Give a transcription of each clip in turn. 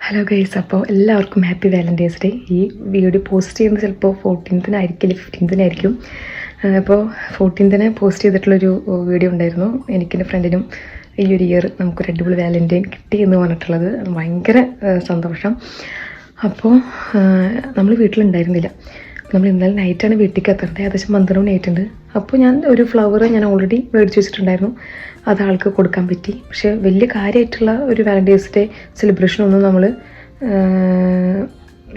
Hello guys, അപ്പോൾ എല്ലാവർക്കും happy Valentine's day. ഈ വീഡിയോ പോസ്റ്റ് ചെയ്യുന്നത് ചിലപ്പോൾ 14th അല്ലെങ്കിൽ 15th അപ്പോൾ 14th പോസ്റ്റ് ചെയ്തിട്ടുള്ളൊരു വീഡിയോ ഉണ്ടായിരുന്നു. എനിക്കെൻ്റെ ഫ്രണ്ടിനും ഈ ഒരു ഇയർ നമുക്കൊരു അടിപൊളി വാലൻറ്റൈൻ കിട്ടി എന്ന് പറഞ്ഞിട്ടുള്ളത്. ഭയങ്കര സന്തോഷം. അപ്പോൾ നമ്മൾ വീട്ടിലുണ്ടായിരുന്നില്ല. നമ്മൾ ഇന്നലെ നൈറ്റാണ് വീട്ടിലേക്ക് എത്തേണ്ടത്. ഏകദേശം 12 മണി ആയിട്ടുണ്ട്. അപ്പോൾ ഞാൻ ഒരു ഫ്ലവർ ഞാൻ ഓൾറെഡി മേടിച്ച് വെച്ചിട്ടുണ്ടായിരുന്നു. അത് ആൾക്ക് കൊടുക്കാൻ പറ്റി. പക്ഷേ വലിയ കാര്യമായിട്ടുള്ള ഒരു വാലൻറ്റൈൻസ് ഡേ സെലിബ്രേഷനൊന്നും നമ്മൾ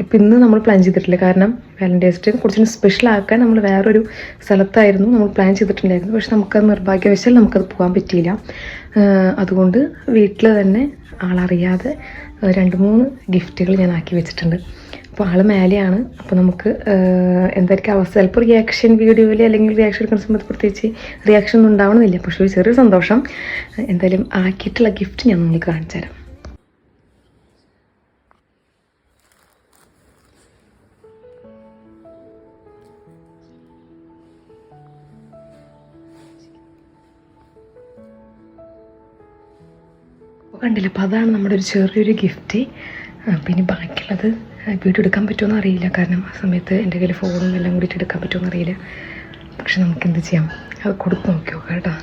ഇപ്പം ഇന്ന് നമ്മൾ പ്ലാൻ ചെയ്തിട്ടില്ല. കാരണം വാലൻറ്റൈൻസ് ഡേ കുറച്ചും സ്പെഷ്യലാക്കാൻ നമ്മൾ വേറൊരു സ്ഥലത്തായിരുന്നു നമ്മൾ പ്ലാൻ ചെയ്തിട്ടുണ്ടായിരുന്നു. പക്ഷെ നമുക്കത് നിർഭാഗ്യവശാൽ നമുക്കത് പോകാൻ പറ്റിയില്ല. അതുകൊണ്ട് വീട്ടിൽ തന്നെ ആളറിയാതെ 2-3 ഗിഫ്റ്റുകൾ ഞാൻ ആക്കി വെച്ചിട്ടുണ്ട്. അപ്പോൾ ആൾ മേലെയാണ്. അപ്പോൾ നമുക്ക് എന്തായിരിക്കും അവസ്ഥ, ചിലപ്പോൾ റിയാക്ഷൻ വീഡിയോയിൽ അല്ലെങ്കിൽ റിയാക്ഷൻ എടുക്കുന്ന സമയത്ത് പ്രത്യേകിച്ച് റിയാക്ഷൻ ഒന്നും ഉണ്ടാവണമെന്നില്ല. പക്ഷേ ഒരു ചെറിയ സന്തോഷം. എന്തായാലും ആക്കിയിട്ടുള്ള ഗിഫ്റ്റ് ഞാൻ നിങ്ങൾക്ക് കാണിച്ചു തരാം. കണ്ടില്ല, അപ്പോൾ അതാണ് നമ്മുടെ ഒരു ചെറിയൊരു ഗിഫ്റ്റ്. പിന്നെ ബാക്കിയുള്ളത് വീഡിയോ എടുക്കാൻ പറ്റുമോ അറിയില്ല. കാരണം ആ സമയത്ത് എൻ്റെ കയ്യിൽ ഫോണും എല്ലാം കൂടിയിട്ട് എടുക്കാൻ പറ്റുമോ അറിയില്ല. പക്ഷെ നമുക്ക് എന്ത് ചെയ്യാം, അത് കൊടുത്ത് നോക്കിയോ കേട്ടോ.